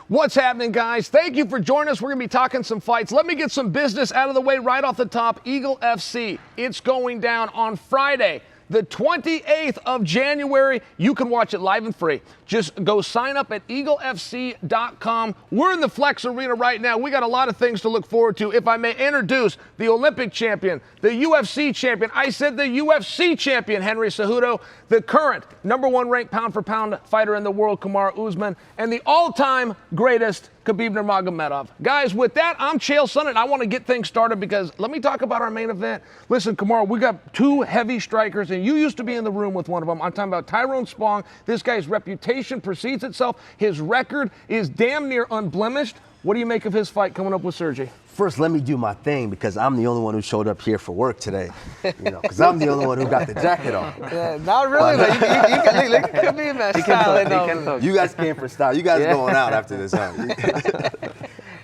What's happening, guys? Thank you for joining us. We're going to be talking some fights. Let me get some business out of the way right off the top. Eagle FC, it's going down on Friday, the 28th of January. You can watch it live and free. Just go sign up at eaglefc.com. We're in the Flex Arena right now. We got a lot of things to look forward to. If I may introduce the Olympic champion, the UFC champion, I said the UFC champion, Henry Cejudo, the current #1 ranked pound-for-pound fighter in the world, Kamaru Usman, and the all-time greatest, Khabib Nurmagomedov. Guys, with that, I'm Chael Sonnen, and I want to get things started because let me talk about our main event. Listen, Kamaru, we got two heavy strikers, and you used to be in the room with one of them. I'm talking about Tyrone Spong. This guy's reputation precedes itself. His record is damn near unblemished. What do you make of his fight coming up with Sergey? First, let me do my thing because I'm the only one who showed up here for work today. Because I'm the only one who got the jacket on. Yeah, not really, but you could be a style. You guys came for style. You guys going out after this, huh?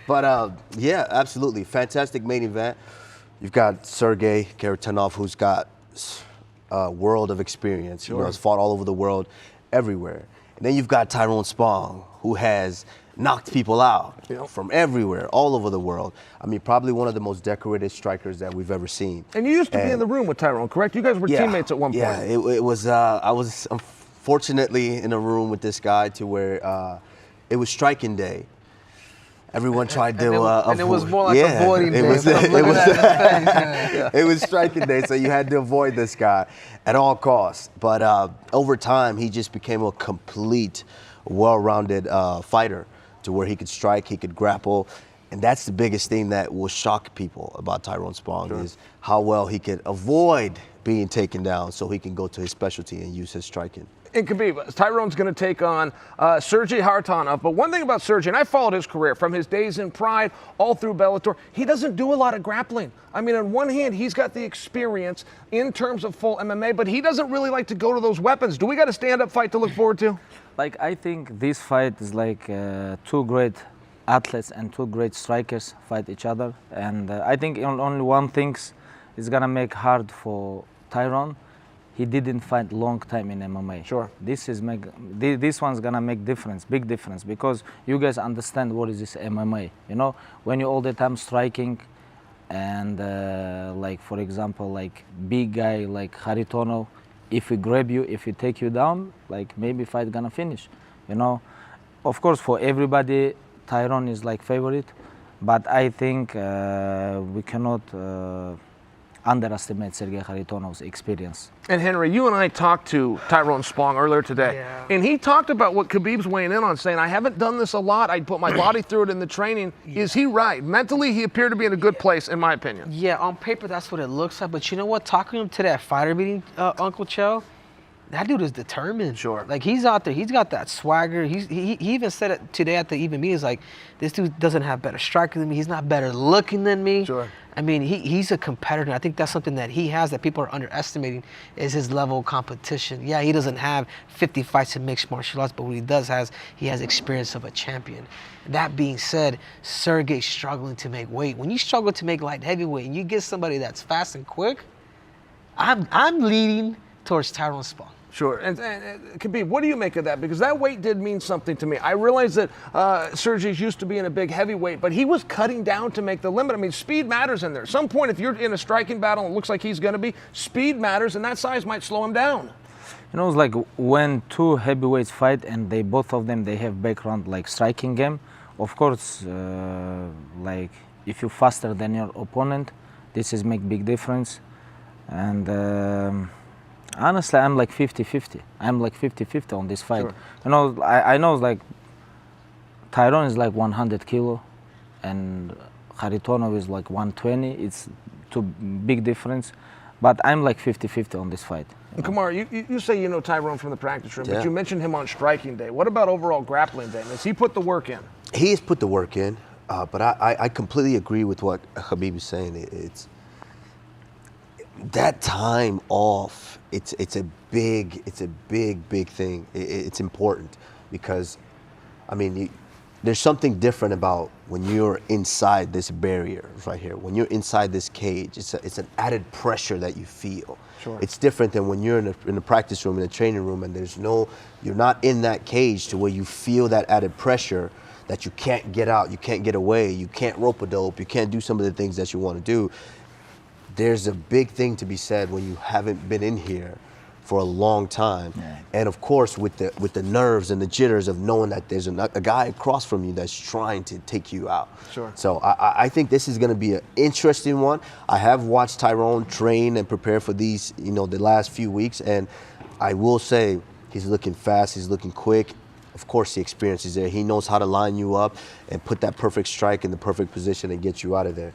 But yeah, absolutely. Fantastic main event. You've got Sergey Kharitonov, who's got a world of experience. Sure. You know, has fought all over the world, everywhere. And then you've got Tyrone Spong, who has knocked people out, you know, from everywhere, all over the world. I mean, probably one of the most decorated strikers that we've ever seen. And you used to be in the room with Tyrone, correct? You guys were teammates at one point. Yeah, it was. I was unfortunately in a room with this guy to where it was striking day. Everyone tried to avoid. And it was more like avoiding day. It was striking day, so you had to avoid this guy at all costs. But over time, he just became a complete, well-rounded fighter, to where he could strike, he could grapple. And that's the biggest thing that will shock people about Tyrone Spong, is how well he could avoid being taken down so he can go to his specialty and use his striking. And Khabib, Tyrone's going to take on Sergey Kharitonov. But one thing about Sergey, and I followed his career from his days in Pride all through Bellator, he doesn't do a lot of grappling. I mean, on one hand, he's got the experience in terms of full MMA, but he doesn't really like to go to those weapons. Do we got a stand-up fight to look forward to? Like, I think this fight is like two great athletes and two great strikers fight each other. And I think only one thing is going to make hard for Tyrone. He didn't fight long time in MMA. Sure. This one's gonna make difference, big difference, because you guys understand what is this MMA. You know, when you're all the time striking, and like for example, like big guy like Kharitonov, if he grab you, if he take you down, like maybe fight gonna finish. You know, of course for everybody, Tyrone is like favorite, but I think we cannot underestimate Sergey Kharitonov's experience. And Henry, you and I talked to Tyrone Spong earlier today, and he talked about what Khabib's weighing in on, saying, I haven't done this a lot, I put my body through it in the training. Is he right? Mentally, he appeared to be in a good place, in my opinion. Yeah, on paper, that's what it looks like. But you know what? Talking to him today at fighter meeting, Uncle Cho, that dude is determined. Sure. Like, he's out there. He's got that swagger. He even said it today at the even meetings, like, this dude doesn't have better striker than me. He's not better looking than me. Sure. I mean, he's a competitor. I think that's something that he has that people are underestimating is his level of competition. Yeah, he doesn't have 50 fights in mixed martial arts, but what he has experience of a champion. That being said, Sergey's struggling to make weight. When you struggle to make light heavyweight and you get somebody that's fast and quick, I'm leaning towards Tyrone Spong. Sure. And Khabib, what do you make of that? Because that weight did mean something to me. I realize that Sergey's used to being a big heavyweight, but he was cutting down to make the limit. I mean, speed matters in there. At some point, if you're in a striking battle and it looks like he's going to be, speed matters, and that size might slow him down. You know, it's like when two heavyweights fight and both of them have background like striking game. Of course, like if you're faster than your opponent, this is make big difference. And honestly, I'm like 50-50. I'm like 50-50 on this fight. Sure. You know, I know like Tyrone is like 100 kilo and Kharitonov is like 120. It's too big difference. But I'm like 50-50 on this fight. And Kamaru, you say you know Tyrone from the practice room, but you mentioned him on striking day. What about overall grappling day? Has he put the work in? He has put the work in, but I completely agree with what Khabib is saying. It's that time off. It's a big thing. It's important because, I mean, there's something different about when you're inside this barrier right here. When you're inside this cage, it's an added pressure that you feel. Sure. It's different than when you're in a practice room, in a training room, and you're not in that cage to where you feel that added pressure that you can't get out, you can't get away, you can't rope-a-dope, you can't do some of the things that you want to do. There's a big thing to be said when you haven't been in here for a long time. Yeah. And of course, with the nerves and the jitters of knowing that there's a guy across from you that's trying to take you out. Sure. So I think this is going to be an interesting one. I have watched Tyrone train and prepare for these, the last few weeks, and I will say he's looking fast, he's looking quick. Of course, the experience is there. He knows how to line you up and put that perfect strike in the perfect position and get you out of there.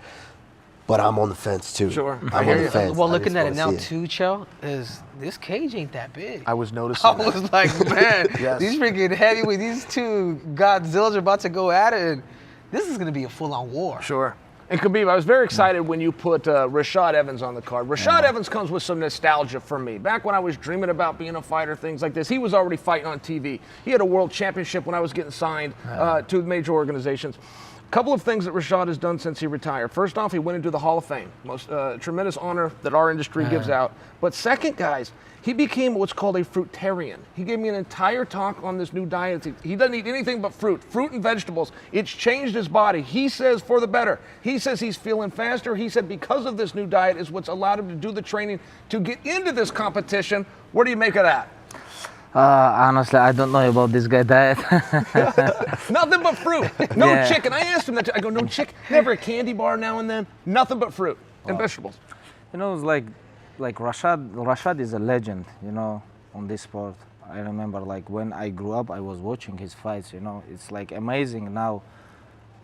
But I'm on the fence too. Sure. I'm on the fence. Well, I looking just at it wanna now see too, Chell, is this cage ain't that big. I was noticing. I was like, man, Yes. these freaking heavyweight, these two Godzillas are about to go at it, and this is gonna be a full-on war. Sure. And Khabib, I was very excited when you put Rashad Evans on the card. Rashad Evans comes with some nostalgia for me. Back when I was dreaming about being a fighter, things like this, he was already fighting on TV. He had a world championship when I was getting signed to major organizations. A couple of things that Rashad has done since he retired. First off, he went into the Hall of Fame. Most tremendous honor that our industry gives out. But second, guys, he became what's called a fruitarian. He gave me an entire talk on this new diet. He doesn't eat anything but fruit and vegetables. It's changed his body. He says for the better. He says he's feeling faster. He said because of this new diet is what's allowed him to do the training to get into this competition. What do you make of that? Honestly, I don't know about this guy diet. Nothing but fruit. No Yeah. chicken. I asked him that. I go, no chicken. Never a candy bar now and then. Nothing but fruit and vegetables. It's like Rashad is a legend, on this sport. I remember like when I grew up, I was watching his fights, It's like amazing now.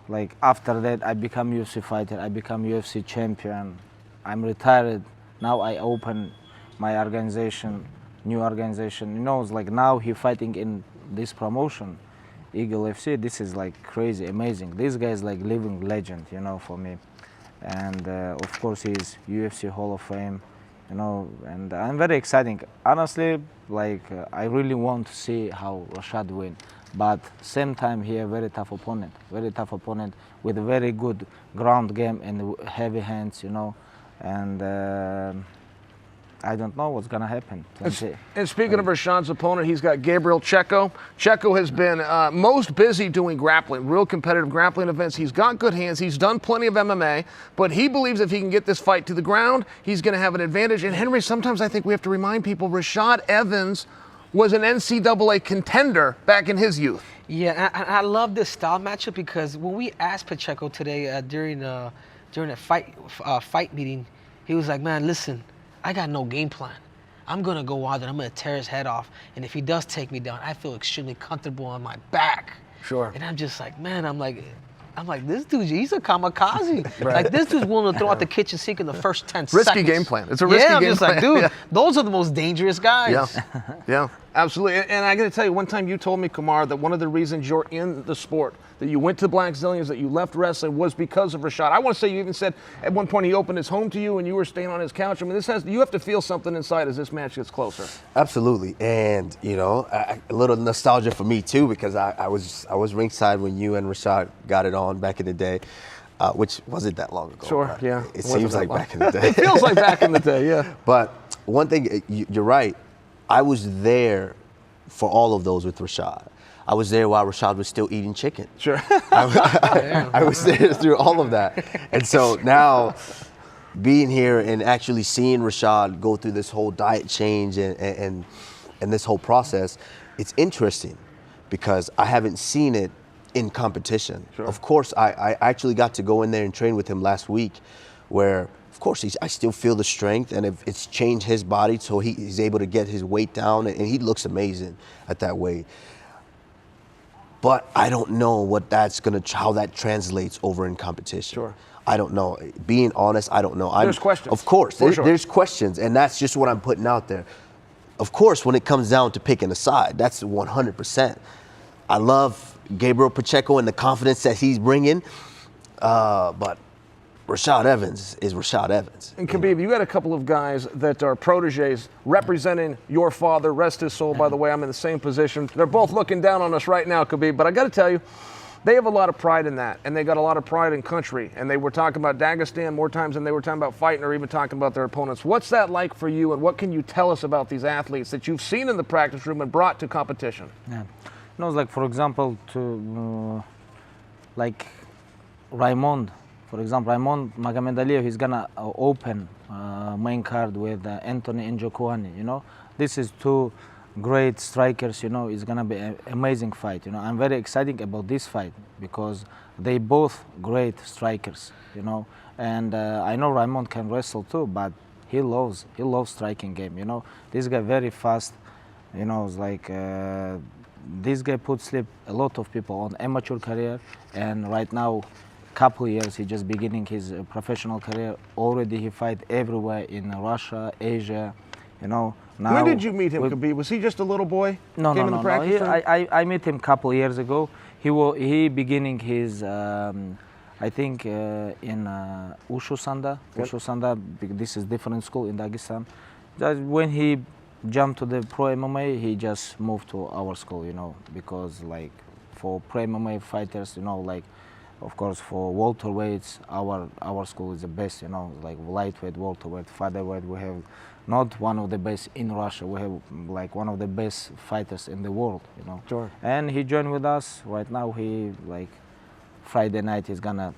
Like after that, I become UFC fighter, I become UFC champion. I'm retired. Now I open my organization, new organization. It's like now he fighting in this promotion, Eagle FC. This is like crazy, amazing. This guy is like living legend, for me. And of course he's UFC Hall of Fame, and I'm very excited. Honestly, I really want to see how Rashad win. But same time he a very tough opponent with a very good ground game and heavy hands, and I don't know what's gonna happen. Let's see. And speaking of Rashad's opponent, he's got Gabriel Checo. Checo has been most busy doing grappling, real competitive grappling events. He's got good hands. He's done plenty of MMA, but he believes if he can get this fight to the ground, he's going to have an advantage. And Henry, sometimes I think we have to remind people Rashad Evans was an NCAA contender back in his youth. Yeah, and I love this style matchup because when we asked Pacheco today during a fight meeting, he was like, man, listen, I got no game plan. I'm going to go out there, I'm going to tear his head off. And if he does take me down, I feel extremely comfortable on my back. Sure. And I'm just like, man, I'm like, this dude, he's a kamikaze. Right. Like, this dude's willing to throw out the kitchen sink in the first 10 seconds. Risky game plan. It's a risky game plan. I'm just like, dude, those are the most dangerous guys. Yeah, absolutely. And I got to tell you, one time you told me, Kumar, that one of the reasons you're in the sport, that you went to Black Zillions, that you left wrestling, was because of Rashad. I want to say you even said at one point he opened his home to you and you were staying on his couch. I mean, you have to feel something inside as this match gets closer. Absolutely, and a little nostalgia for me too, because I was ringside when you and Rashad got it on back in the day, which wasn't that long ago. Sure, yeah. It seems like back in the day. It feels like back in the day, yeah. But one thing, you're right. I was there for all of those with Rashad. I was there while Rashad was still eating chicken. Sure. I was there through all of that. And so now being here and actually seeing Rashad go through this whole diet change and this whole process, it's interesting because I haven't seen it in competition. Sure. Of course, I actually got to go in there and train with him last week where, of course, I still feel the strength and it's changed his body so he's able to get his weight down and he looks amazing at that weight. But I don't know how that translates over in competition. Sure. I don't know. Being honest, I don't know. There's questions. Of course, Sure. there's questions, and that's just what I'm putting out there. Of course, when it comes down to picking a side, that's 100%. I love Gabriel Pacheco and the confidence that he's bringing, but Rashad Evans is Rashad Evans. And Khabib, you got a couple of guys that are proteges representing your father. Rest his soul, by the way. I'm in the same position. They're both looking down on us right now, Khabib. But I got to tell you, they have a lot of pride in that, and they got a lot of pride in country. And they were talking about Dagestan more times than they were talking about fighting or even talking about their opponents. What's that like for you, and what can you tell us about these athletes that you've seen in the practice room and brought to competition? Yeah. Like, for example, like Raymond, for example, Raymond Magomedaliev, he's gonna open main card with Anthony Njokuani. You know, this is two great strikers. You know, it's gonna be an amazing fight. You know, I'm very excited about this fight because they both great strikers. You know, and I know Raymond can wrestle too, but he loves striking game. You know, this guy very fast. You know, it's like this guy put sleep a lot of people on amateur career, and right now, couple years he just beginning his professional career. Already he fight everywhere in Russia, Asia. You know. Now when did you meet him, Khabib? Was he just a little boy? No, Came no, in the no. practice room? I met him couple years ago. He beginning his. I think in Ushu Sanda. Ushu Sanda, this is different school in Dagestan. Just when he jumped to the pro MMA, he just moved to our school, you know, because like for pro MMA fighters, you know, like of course for welterweights, our school is the best, you know, like lightweight, welterweight, featherweight. We have not one of the best in Russia. We have like one of the best fighters in the world, you know. Sure. And he joined with us. Right now he like Friday night he's gonna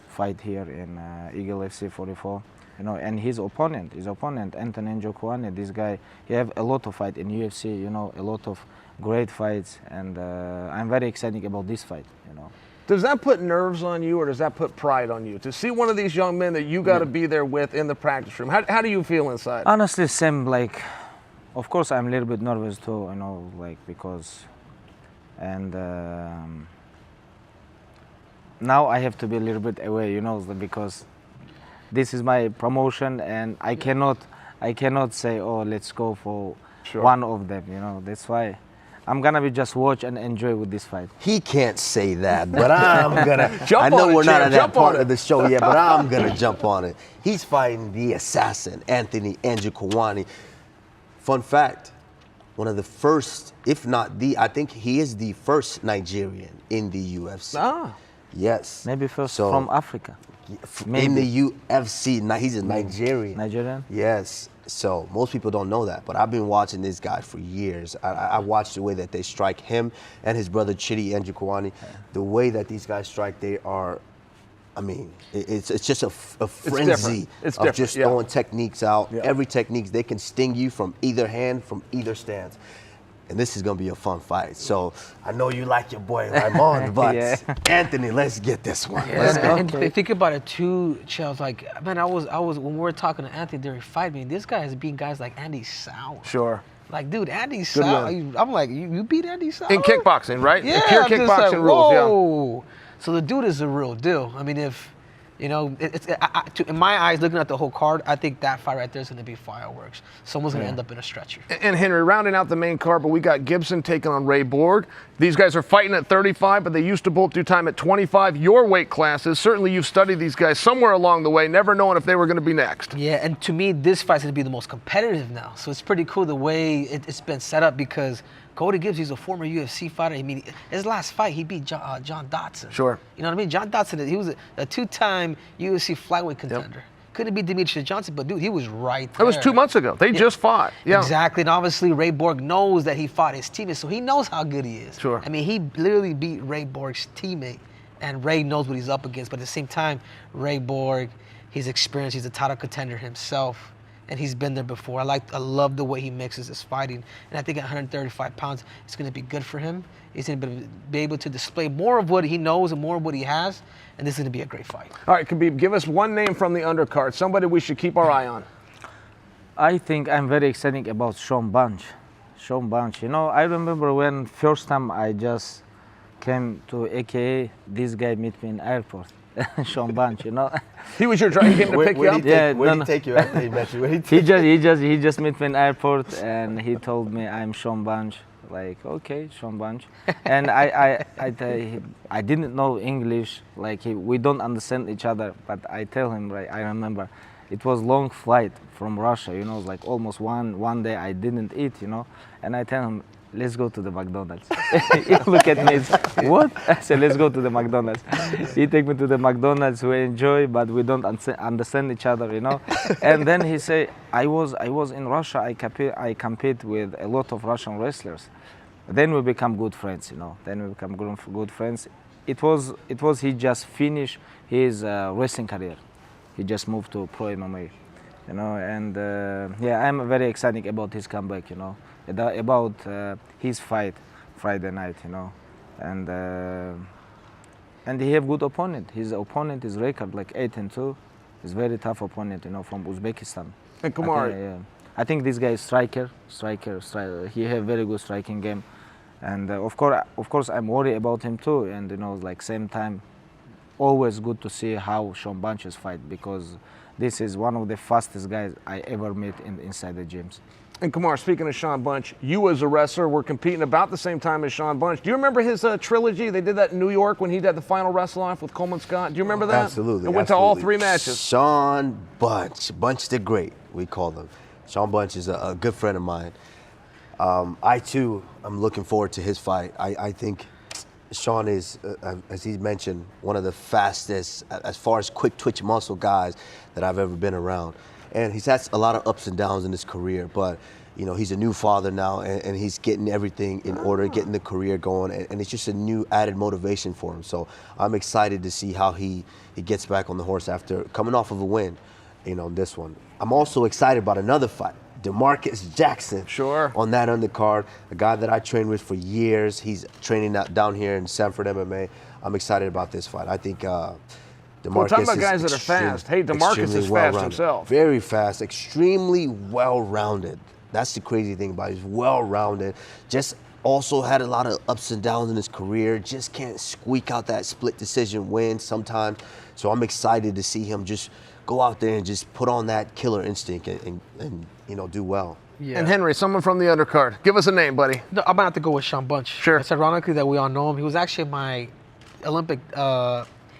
fight here in Eagle FC 44, you know, and his opponent Anthony Njokuani, this guy, he have a lot of fight in UFC, you know, a lot of great fights, and I'm very excited about this fight, you know. Does that put nerves on you, or does that put pride on you to see one of these young men that you got to be there with in the practice room? How do you feel inside? Honestly, same. Like, of course, I'm a little bit nervous too, you know, like because, and now I have to be a little bit away, you know, because this is my promotion, and I cannot say, oh, let's go for one of them, you know. That's why I'm gonna be just watch and enjoy with this fight. He can't say that, but I'm gonna. Jump I know on it, we're not Chair. at that Jump part on of the show yet, but I'm gonna jump on it. He's fighting the assassin, Anthony Njokuani. Fun fact: one of the first, if not the, I think he is the first Nigerian in the UFC. Ah. Yes. Maybe first So, from Africa. in the UFC. He's a Nigerian. Nigerian? Yes. So most people don't know that, but I've been watching this guy for years. I watched the way that they strike, him and his brother Chidi Njokuani. The way that these guys strike, they are, I mean, it's just a frenzy It's of different, just yeah. throwing techniques out. Yeah. Every technique, they can sting you from either hand, from either stance. And this is gonna be a fun fight. So I know you like your boy Raymond, but Yeah. Anthony, let's get this one. Yeah, Let's go. and think about it too, Chels. Like, man, I was when we were talking to Anthony during fight meeting, this guy has beat guys like Andy Sauer. Sure. Like, dude, Andy Sauer. I'm like, you beat Andy Sauer? In kickboxing, right? Yeah, Pure I'm just kickboxing like, rules, yeah. whoa. So the dude is the real deal. I mean, if, you know, in my eyes, looking at the whole card, I think that fight right there is going to be fireworks. Someone's going to end up in a stretcher. And Henry, rounding out the main card, but we got Gibson taking on Ray Borg. These guys are fighting at 35, but they used to both do time at 25. Your weight classes, certainly you've studied these guys somewhere along the way, never knowing if they were going to be next. Yeah, and to me, this fight's going to be the most competitive now. So it's pretty cool the way it's been set up because Cody Gibbs, he's a former UFC fighter. I mean, his last fight, he beat John Dodson. Sure. You know what I mean? John Dodson, he was a two-time UFC flyweight contender. Couldn't beat Demetrius Johnson, but dude, he was right there. That was 2 months ago. They just fought. Yeah. Exactly, and obviously Ray Borg knows that he fought his teammate, so he knows how good he is. Sure. I mean, he literally beat Ray Borg's teammate, and Ray knows what he's up against, but at the same time, Ray Borg, he's experienced, he's a title contender himself, and he's been there before. I love the way he mixes his fighting, and I think at 135 pounds, it's going to be good for him. He's going to be able to display more of what he knows and more of what he has, and this is going to be a great fight. All right, Khabib, give us one name from the undercard, somebody we should keep our eye on. I think I'm very excited about Sean Bunch. Sean Bunch, you know, I remember when first time I just came to AKA, this guy met me in airport. Sean Bunch, you know. He was your driver. He came to pick you up? Where did he take you after he met you? He just met me in airport and he told me I'm Sean Bunch. Like, okay, Sean Bunch. And I didn't know English. Like we don't understand each other. But I tell him, right, I remember, it was long flight from Russia. You know, like almost one day I didn't eat. You know, and I tell him, let's go to the McDonald's. He look at me, it's, what? I said, let's go to the McDonald's. He take me to the McDonald's, we enjoy, but we don't understand each other, you know? And then he say, I was in Russia, I compete with a lot of Russian wrestlers. Then we become good friends, you know? Then we become good friends. it was he just finished his wrestling career. He just moved to pro MMA, you know, and yeah, I'm very excited about his comeback, you know, about his fight Friday night, you know, and he have good opponent. His opponent is record like 8-2. He's very tough opponent, you know, from Uzbekistan. And Kumar, I think this guy is striker. He have very good striking game, and of course, I'm worried about him too. And you know, like same time, always good to see how Sean Bunches fight, because this is one of the fastest guys I ever met inside the gyms. And Kumar, speaking of Sean Bunch, you as a wrestler were competing about the same time as Sean Bunch. Do you remember his trilogy? They did that in New York when he did the final wrestle-off with Coleman Scott. Do you remember that? Absolutely. And went to all 3 matches. Sean Bunch the Great, we call him. Sean Bunch is a good friend of mine. I too am looking forward to his fight. I think Sean is, as he mentioned, one of the fastest, as far as quick twitch muscle guys that I've ever been around. And he's had a lot of ups and downs in his career, but you know, he's a new father now, and he's getting everything in order, getting the career going, and it's just a new added motivation for him. So I'm excited to see how he gets back on the horse after coming off of a win, you know, this one. I'm also excited about another fight, DeMarcus Jackson. Sure. On that undercard, a guy that I trained with for years. He's training down here in Sanford MMA. I'm excited about this fight. I think DeMarcus We're talking about is guys that are fast. Hey, DeMarcus is fast himself. Very fast, extremely well-rounded. That's the crazy thing about it. He's well-rounded. Just also had a lot of ups and downs in his career. Just can't squeak out that split decision win sometimes. So I'm excited to see him just go out there and just put on that killer instinct and you know, do well. Yeah. And Henry, someone from the undercard. Give us a name, buddy. No, I'm gonna have to go with Sean Bunch. Sure. It's ironically that we all know him. He was actually my Olympic.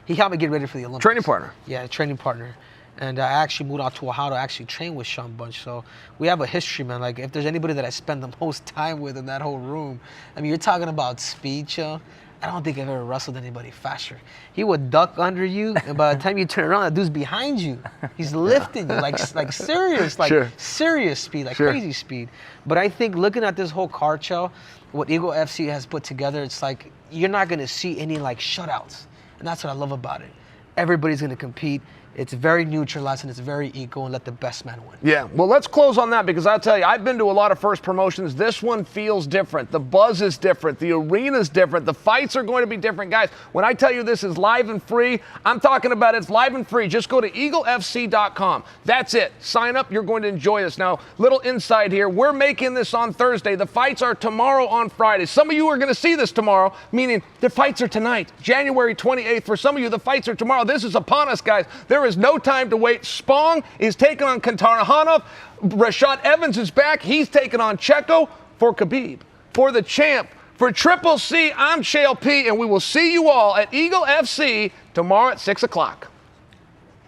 He helped me get ready for the Olympics. Training partner. Yeah, training partner. And I actually moved out to Ohio to actually train with Sean Bunch. So we have a history, man. Like, if there's anybody that I spend the most time with in that whole room, I mean, you're talking about speed, Joe. I don't think I've ever wrestled anybody faster. He would duck under you, and by the time you turn around, that dude's behind you. He's lifting you, like serious, like Sure. serious speed, like Sure. crazy speed. But I think looking at this whole card, Joe, what Eagle FC has put together, it's like you're not gonna see any like shutouts, and that's what I love about it. Everybody's gonna compete. It's very neutralized and it's very equal, and let the best man win. Yeah, well, let's close on that, because I'll tell you, I've been to a lot of first promotions. This one feels different. The buzz is different. The arena's different. The fights are going to be different. Guys, when I tell you this is live and free, I'm talking about it's live and free. Just go to eaglefc.com. That's it. Sign up. You're going to enjoy this. Now, little insight here. We're making this on Thursday. The fights are tomorrow on Friday. Some of you are going to see this tomorrow, meaning the fights are tonight, January 28th. For some of you, the fights are tomorrow. This is upon us, guys. There is no time to wait. Spong is taking on Kharitonov. Rashad Evans is back. He's taking on Checo for Khabib. For the champ, for Triple C, I'm Shale P, and we will see you all at Eagle FC tomorrow at 6 o'clock.